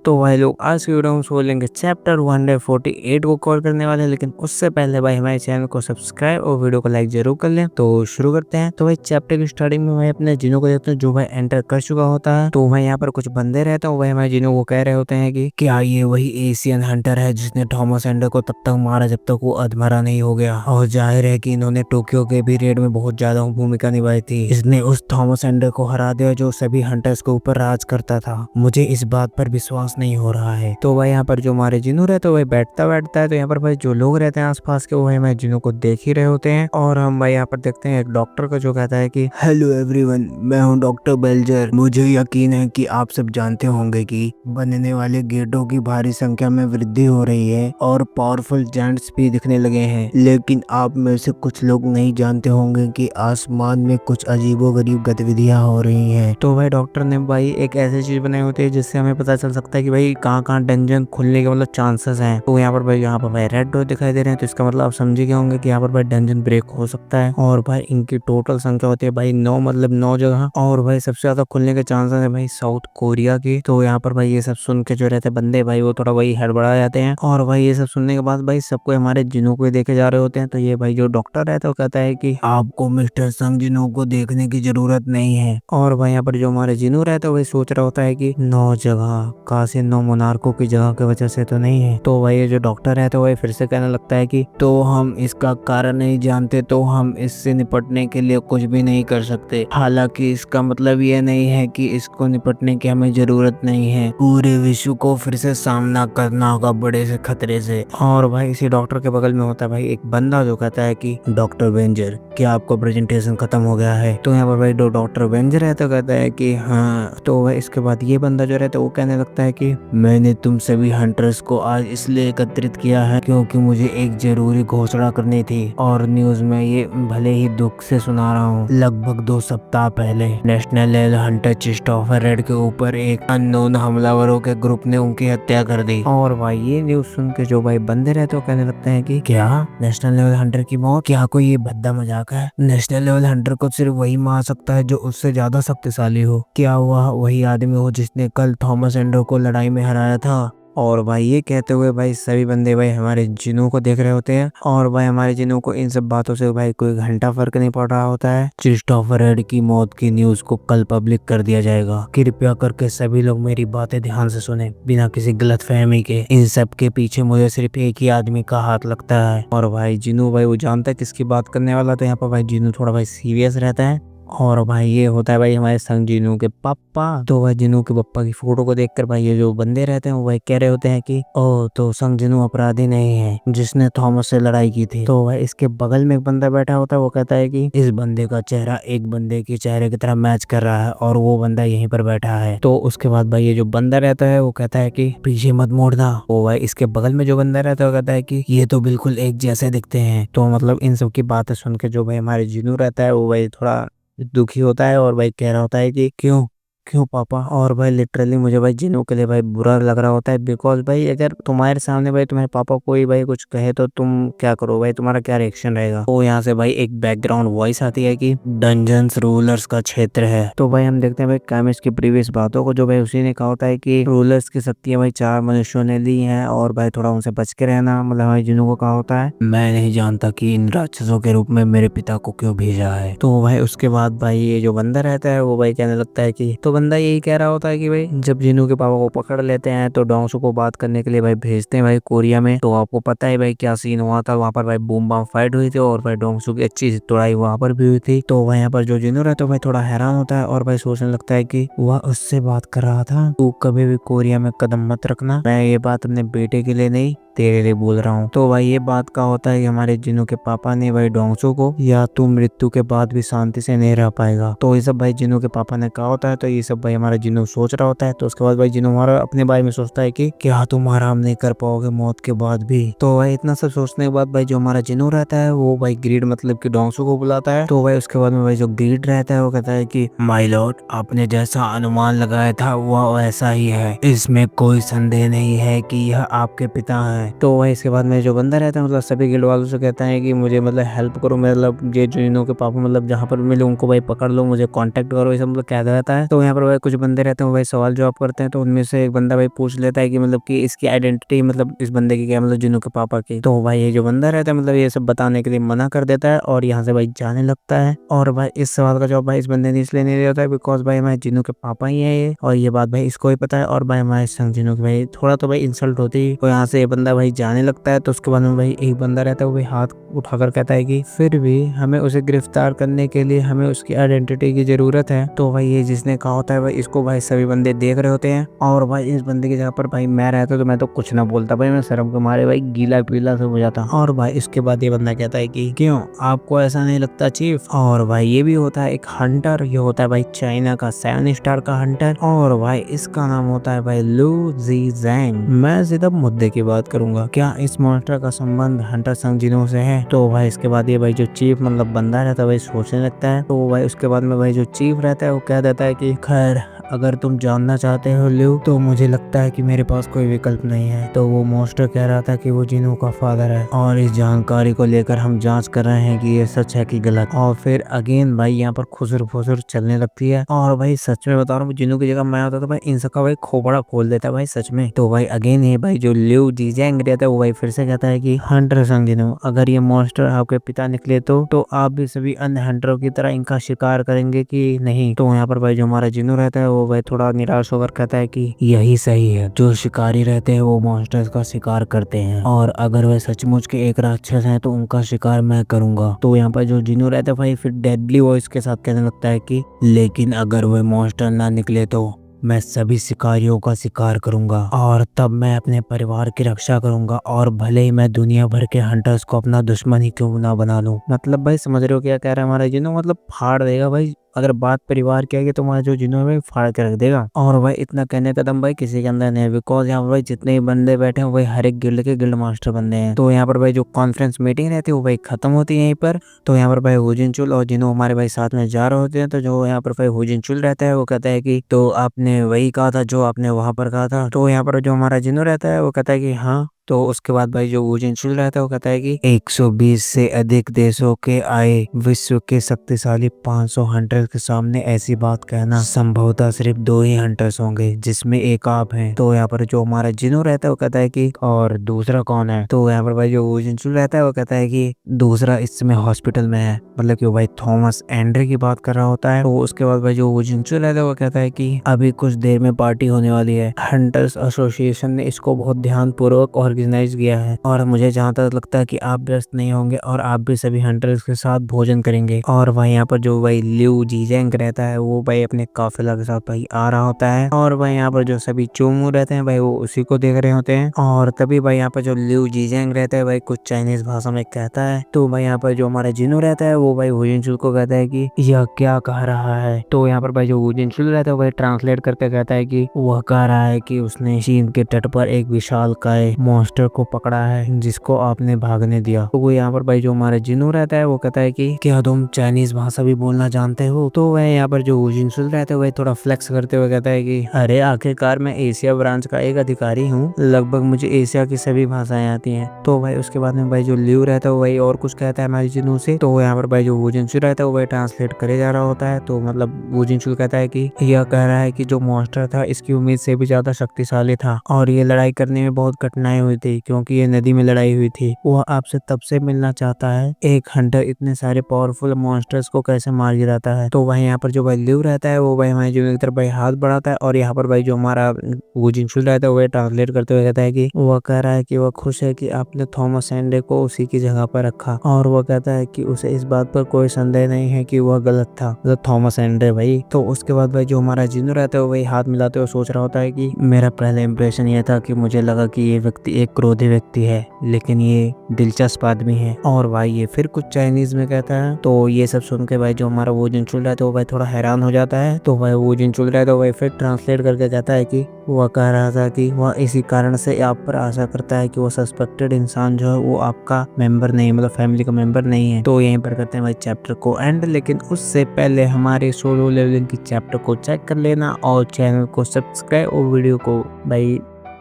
तो भाई लोग आज की वीडियो में बोलेंगे चैप्टर 148 को कवर करने वाले हैं, लेकिन उससे पहले भाई हमारे चैनल को सब्सक्राइब और वीडियो को लाइक जरूर कर लें। तो शुरू करते हैं। तो भाई चैप्टर की स्टार्टिंग में भाई अपने जिनों को देखते हैं जो भाई एंटर कर चुका होता है। तो भाई यहाँ पर कुछ बंदे रहते हैं, भाई हमारे जिनों को कह रहे होते हैं कि क्या ये वही एशियन हंटर है जिसने थॉमस एंडर को तब तक मारा जब तक वो अधमरा नहीं हो गया। और जाहिर है कि इन्होंने टोक्यो के भी रेड में बहुत ज्यादा भूमिका निभाई थी। इसने उस थॉमस एंडर को हरा दिया जो सभी हंटर्स के ऊपर राज करता था। मुझे इस बात पर विश्वास नहीं हो रहा है। तो भाई यहाँ पर जो हमारे जिनू रहते हैं वही बैठता है। तो यहाँ पर भाई जो लोग रहते हैं आसपास के वो हमारे जिनू को देख ही रहे होते हैं। और हम भाई यहाँ पर देखते हैं एक डॉक्टर का जो कहता है कि हेलो एवरीवन, मैं हूँ डॉक्टर बेल्जर। मुझे यकीन है कि आप सब जानते होंगे कि बनने वाले गेटों की भारी संख्या में वृद्धि हो रही है और पावरफुल जायंट्स भी दिखने लगे हैं। लेकिन आप में से कुछ लोग नहीं जानते होंगे कि आसमान में कुछ अजीबोगरीब गतिविधियां हो रही हैं। तो भाई डॉक्टर ने भाई एक ऐसी चीज बनाई होती है जिससे हमें पता चल सकता है कि भाई कहाँ डंजन खुलने के मतलब चांसेस हैं। तो यहाँ पर भाई रेड डोर दिखाई दे रहे हैं, तो इसका मतलब आप समझ गए होंगे कि यहाँ पर भाई डंजन ब्रेक हो सकता है। और भाई इनकी टोटल संख्या होती है भाई 9, मतलब 9 जगह। और भाई सबसे ज्यादा खुलने के चांसेस है भाई साउथ कोरिया की। तो यहाँ पर भाई ये सब सुन के जो रहते बंदे भाई वो थोड़ा भाई हड़बड़ा जाते हैं। और भाई ये सब सुनने के बाद भाई सबको हमारे जिनों को देखे जा रहे होते हैं। तो ये भाई जो डॉक्टर रहता है वो कहता है कि आपको मिस्टर संग जिनों को देखने की जरूरत नहीं है। और भाई यहाँ पर जो हमारे जिनू रहता है वही सोच रहा होता है कि 9 जगह कहाँ से 9 मोनार्कों की जगह की वजह से तो नहीं है। तो भाई ये जो डॉक्टर रहता है वही फिर से कहने लगता है कि तो हम इसका कारण नहीं जानते तो हम इससे निपटने के लिए कुछ भी नहीं कर सकते। हालांकि इसका मतलब ये नहीं है कि इसको निपटने की हमें जरूरत नहीं है। पूरे विश्व को फिर से सामना करना होगा बड़े से खतरे से। और भाई इसी डॉक्टर के बगल में होता है भाई एक बंदा जो कहता है कि डॉक्टर वेंजर, क्या आपका प्रेजेंटेशन खत्म हो गया है? तो यहाँ पर भाई डॉक्टर वेंजर है तो कहता है कि हाँ। तो भाई इसके बाद ये बंदा जो रहता है वो कहने लगता है कि मैंने तुम सभी हंटर्स को आज इसलिए एकत्रित किया है क्योंकि मुझे एक जरूरी घोषणा करनी थी। और न्यूज में ये भले ही दुख से सुना रहा हूँ, लगभग 2 सप्ताह पहले national level Hunter Christopher red के ऊपर एक अननोन हमलावरों के ग्रुप ने उनकी हत्या कर दी। और भाई ये न्यूज सुन के जो भाई बंदे रहते वो कहने लगते हैं कि क्या नेशनल लेवल हंटर की मौत? क्या कोई ये भद्दा मजाक है? नेशनल लेवल हंटर को सिर्फ वही मार सकता है जो उससे ज्यादा शक्तिशाली हो। क्या वह वही आदमी हो जिसने कल थॉमस एंडर को लड़ाई में हराया था? और भाई ये कहते हुए भाई सभी बंदे भाई हमारे जिनों को देख रहे होते हैं। और भाई हमारे जिनों को इन सब बातों से भाई कोई घंटा फर्क नहीं पड़ रहा होता है। क्रिस्टोफर रेड की मौत की न्यूज को कल पब्लिक कर दिया जाएगा। कृपया करके सभी लोग मेरी बातें ध्यान से सुने बिना किसी गलतफहमी के। इन सब के पीछे मुझे सिर्फ एक ही आदमी का हाथ लगता है। और भाई जिनू भाई वो जानता है किसकी बात करने वाला। तो यहाँ पर भाई जिनू थोड़ा भाई सीरियस रहता है। और भाई ये होता है भाई हमारे संग जिनू के पापा। तो भाई जिनू के पापा की फोटो को देखकर भाई ये जो बंदे रहते हैं वो भाई कह रहे होते हैं कि ओ तो संग जिनू अपराधी नहीं है जिसने थॉमस से लड़ाई की थी। तो भाई इसके बगल में एक बंदा बैठा होता है वो कहता है कि इस बंदे का चेहरा एक बंदे के चेहरे की तरह मैच कर रहा है और वो बंदा यहीं पर बैठा है। तो उसके बाद भाई ये जो बंदा रहता है वो कहता है कि पीछे मत मोड़ना। वो भाई इसके बगल में जो बंदा रहता है वो कहता है कि ये तो बिल्कुल एक जैसे दिखते हैं। तो मतलब इन सब की बातें सुन के जो भाई हमारे जिनू रहता है वो भाई थोड़ा दुखी होता है। और भाई कह रहा होता है कि क्यों क्यों पापा? और भाई लिटरली मुझे भाई जिनू के लिए भाई बुरा लग रहा होता है। बिकॉज भाई अगर तुम्हारे सामने भाई तुम्हारे पापा कोई भाई कुछ कहे तो तुम क्या करो भाई? तुम्हारा क्या रिएक्शन रहेगा? तो यहाँ से भाई एक बैकग्राउंड वॉइस आती है कि डंजन्स रूलर्स का क्षेत्र है। तो भाई हम देखते हैं भाई केमिस्ट की प्रीवियस बातों को जो भाई उसी ने कहा होता है कि रूलर्स की शक्तियां भाई 4 मनुष्यों ने ली है और भाई थोड़ा उनसे बच के रहना। मतलब भाई जिनू को कहा होता है मैं नहीं जानता कि इन राक्षसों के रूप में मेरे पिता को क्यों भेजा है। तो भाई उसके बाद भाई ये जो बंदा रहता है वो भाई कहने लगता है कि तो बंदा यही कह रहा होता है कि भाई जब जिनू के पापा को पकड़ लेते हैं तो डोंगसू को बात करने के लिए भाई भेजते हैं भाई कोरिया में। तो आपको पता है भाई क्या सीन हुआ था वहाँ पर? भाई बूम बम फाइट हुई थी और भाई डोंगसू की अच्छी तोड़ाई वहाँ पर भी हुई थी। तो वहाँ पर जो जिनू रहता है भाई थोड़ा हैरान होता है और भाई सोचने लगता है कि वह उससे बात कर रहा था तू कभी भी कोरिया में कदम मत रखना। मैं ये बात अपने बेटे के लिए नहीं तेरे लिए बोल रहा हूँ। तो भाई ये बात का होता है कि हमारे जिनू के पापा ने भाई डोंगसू को या तू मृत्यु के बाद भी शांति से नहीं रह पाएगा। तो ये सब भाई जिनू के पापा ने कहा होता है। तो ये सब भाई हमारा जिनू सोच रहा होता है। तो उसके बाद भाई जिनू हमारा अपने बारे में सोचता है कि क्या तुम आराम नहीं कर पाओगे मौत के बाद भी? तो भाई इतना सब सोचने के बाद भाई जो हमारा जिनू रहता है वो भाई ग्रीड मतलब कि डोंगसू को बुलाता है। तो भाई उसके बाद में भाई जो ग्रीड रहता है वो कहता है कि माय लॉर्ड, आपने जैसा अनुमान लगाया था वह ऐसा ही है। इसमें कोई संदेह नहीं है कि यह आपके पिता है। तो भाई इसके बाद में जो बंदा रहता है मतलब सभी गिल्ड वालों से कहता है कि मुझे मतलब हेल्प करो, मतलब ये जो इनों के पापा मतलब जहाँ पर मिले उनको भाई पकड़ लो, मुझे कांटेक्ट करो, ये सब मतलब कहता रहता है। तो यहाँ पर पर भाई कुछ बंदे रहते हैं भाई सवाल जवाब करते हैं, तो उनमें से एक बंदा भाई पूछ लेता है कि मतलब कि इसकी आइडेंटिटी मतलब इस बंदे की क्या, मतलब जिन्नू के पापा की। तो भाई ये जो बंदा रहता है मतलब ये सब बताने के लिए मना कर देता है और यहाँ से भाई जाने लगता है। और भाई इस सवाल का जवाब भाई इस बंदे ने इसलिए नहीं दिया होता है बिकॉज भाई हमारे जिन्नू के पापा ही है ये, और ये बात भाई इसको ही पता है। और भाई हमारे संग जिन्नू की भाई थोड़ा तो भाई इंसल्ट होती है। तो यहाँ से ये बंदा भाई जाने लगता है। तो उसके बाद में भाई एक बंदा रहता है वो भाई हाथ उठाकर कहता है कि फिर भी हमें उसे गिरफ्तार करने के लिए हमें उसकी आइडेंटिटी की जरूरत है। तो भाई ये जिसने कहा होता है भाई इसको भाई सभी बंदे देख रहे होते हैं। और भाई इस बंदे की जगह पर भाई मैं रहता तो मैं तो कुछ ना बोलता भाई, मैं शर्म के मारे भाई गीला पीला सब हो जाता। और भाई इसके बाद ये बंदा कहता है कि क्यों आपको ऐसा नहीं लगता चीफ। और भाई ये भी होता है एक हंटर, ये होता है भाई चाइना का 7 स्टार का हंटर, और भाई इसका नाम होता है भाई लू जी जैंग। मैं सीधा मुद्दे की बात करूंगा, क्या इस मॉन्स्टर का संबंध हंटर संग जिनों से है। तो भाई इसके बाद ये भाई जो चीफ मतलब बंदा रहता है भाई सोचने लगता है। तो भाई उसके बाद में भाई जो चीफ रहता है वो कह देता है कि खैर अगर तुम जानना चाहते हो ल्यू तो मुझे लगता है कि मेरे पास कोई विकल्प नहीं है। तो वो मॉन्स्टर कह रहा था कि वो जिनों का फादर है और इस जानकारी को लेकर हम जांच कर रहे हैं कि ये सच है कि गलत। और फिर अगेन भाई यहाँ पर खुसर फुसर चलने लगती है। और भाई सच में बता रहा हूँ जिनों की जगह मैं होता तो भाई इन सबका भाई खोपड़ा खोल देता भाई सच में। तो भाई अगेन ये भाई जो ल्यू जीजेंग रहता है वो भाई फिर से कहता है कि हंटर संग जिनों अगर ये मॉन्स्टर आपके पिता निकले तो आप भी सभी अन्य हंटरों की तरह इनका शिकार करेंगे कि नहीं। तो यहाँ पर भाई जो हमारा जिनू रहता है वो भाई थोड़ा निराश होकर कहता है कि यही सही है, जो शिकारी रहते हैं वो मॉन्स्टर्स का शिकार करते हैं और अगर वे सचमुच के एक राक्षस हैं तो उनका शिकार मैं करूंगा। तो यहाँ पर जो जिनू रहता है भाई फिर डेडली वॉइस के साथ कहने लगता है कि लेकिन अगर वे मॉन्स्टर ना निकले तो मैं सभी शिकारियों का शिकार करूंगा और तब मैं अपने परिवार की रक्षा करूंगा और भले ही मैं दुनिया भर के हंटर्स को अपना दुश्मन ही क्यों ना बना लूं। मतलब भाई समझ रहे हो क्या कह रहा है हमारा जिन्नू, मतलब फाड़ देगा भाई। अगर बात परिवार की आएगी तो हमारा जो जिन्नू है भाई फाड़ के रख देगा। और भाई इतना कहने का दम भाई किसी के अंदर नहीं है बिकॉज यहाँ पर भाई जितने भी बंदे बैठे हैं वही हर एक गिल्ड के गिल्ड मास्टर बंदे हैं। तो यहाँ पर भाई जो कॉन्फ्रेंस मीटिंग रहती है वो भाई खत्म होती है यहीं पर। तो यहाँ पर भाई हुजिन चुल और जिन्नू हमारे भाई साथ में जा रहे होते हैं। तो जो यहाँ पर भाई हुजिन चुल रहता है वो कहता है कि तो आपने वही कहा था जो आपने वहां पर कहा था। तो यहाँ पर जो हमारा जिन्नू रहता है वो कहता है कि हाँ। तो उसके बाद भाई जो वुजिन चुल रहा था वो कहता है कि 120 से अधिक देशों के आए विश्व के शक्तिशाली 500 हंटर्स के सामने ऐसी बात कहना संभवतः सिर्फ 2 ही हंटर्स होंगे जिसमें एक आप हैं। तो यहाँ पर जो हमारा जिनो रहता है वो कहता है कि और दूसरा कौन है। तो यहाँ पर भाई जो वुजिन चुल रहता है वो कहता है कि दूसरा इस समय हॉस्पिटल में है, मतलब कि वो भाई थॉमस एंड्रे की बात कर रहा होता है। तो उसके बाद भाई जो वुजिन चुल रहता है वो कहता है कि अभी कुछ देर में पार्टी होने वाली है, हंटर्स एसोसिएशन ने इसको बहुत ध्यान पूर्वक ऑर्गेनाइज किया है और मुझे जहाँ तक लगता है कि आप व्यस्त नहीं होंगे और आप भी सभी हंटर्स के साथ भोजन करेंगे। और भाई यहाँ पर जो भाई ल्यू जीजेंग रहता है वो भाई अपने काफिला के साथ भाई आ रहा होता है। और भाई यहाँ पर जो सभी चोमू रहते हैं भाई वो उसी को देख रहे होते हैं। और तभी भाई यहाँ पर जो ल्यू जीजेंग रहता है भाई कुछ चाइनीज भाषा में कहता है। तो भाई यहाँ पर जो हमारा जिनू रहता है वो भाई हुजिनचुल को कहता है कि यह क्या कह रहा है। तो यहाँ पर भाई जो हुजिनचुल रहता है वो भाई ट्रांसलेट करके कहता है कि वह कह रहा है कि उसने चीन के तट पर एक विशाल काय मॉन्स्टर को पकड़ा है जिसको आपने भागने दिया। तो वो यहाँ पर भाई जो हमारा जिनू रहता है वो कहता है कि क्या तुम चाइनीज भाषा भी बोलना जानते हो। तो वह यहाँ पर जो वुजिनचुल रहता है वह थोड़ा फ्लेक्स करते हुए कहता है कि अरे आखिरकार मैं एशिया ब्रांच का एक अधिकारी हूँ, लगभग मुझे एशिया की सभी भाषाएं आती हैं। तो भाई उसके बाद में भाई जो ल्यू रहता है वही और कुछ कहता है हमारे जिनू से। तो यहाँ पर भाई जो वुजिनचुल रहता है वो ट्रांसलेट करे जा रहा होता है। तो मतलब वुजिनचुल कहता है कि यह कह रहा है कि जो मॉन्स्टर था इसकी उम्मीद से भी ज्यादा शक्तिशाली था और ये लड़ाई करने में बहुत कठिनाई हुई थी क्योंकि ये नदी में लड़ाई हुई थी। वह आपसे तब से मिलना चाहता है, एक हंटर इतने सारे पावरफुल मॉन्स्टर्स को कैसे मार गिराता है। तो वही यहाँ पर जो भाई ल्यू रहता है वो भाई हमारे जिनू की तरफ भाई हाथ बढ़ाता है और यहाँ पर भाई जो हमारा वुजिनचुल रहता है वो ट्रांसलेट करते हुए कहता है कि वह कह रहा है कि वह खुश है कि आपने थॉमस एंड्रे को उसी की जगह पर रखा और वह कहता है कि उसे इस बात पर कोई संदेह नहीं है कि वह गलत था, मतलब थॉमस एंड्रे भाई। तो उसके बाद भाई जो हमारा जिनू रहता है वो वही हाथ मिलाते हुए सोच रहा होता है कि मेरा पहला इंप्रेशन ये था कि मुझे लगा कि ये व्यक्ति एक क्रोधी व्यक्ति है लेकिन ये दिलचस्प आदमी है। और भाई ये फिर कुछ चाइनीज में कहता है। तो ये सब सुन के भाई जो हमारा वुजिनचुल रहता है वो भाई थोड़ा हैरान हो जाता है। तो भाई वुजिनचुल रहता है वो फिर ट्रांसलेट करके कहता है कि वह कह रहा था कि वह इसी कारण से आप पर आशा करता है कि वो सस्पेक्टेड इंसान जो है वो आपका मेंबर नहीं, मतलब फैमिली का मेंबर नहीं है। तो यहीं पर करते हैं भाई चैप्टर को एंड, लेकिन उससे पहले हमारे सोलो लेवलिंग की चैप्टर को चेक कर लेना और चैनल को सब्सक्राइब और वीडियो को भाई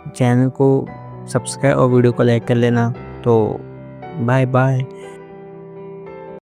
चैनल को सब्सक्राइब और वीडियो को लाइक कर लेना। तो बाय बाय।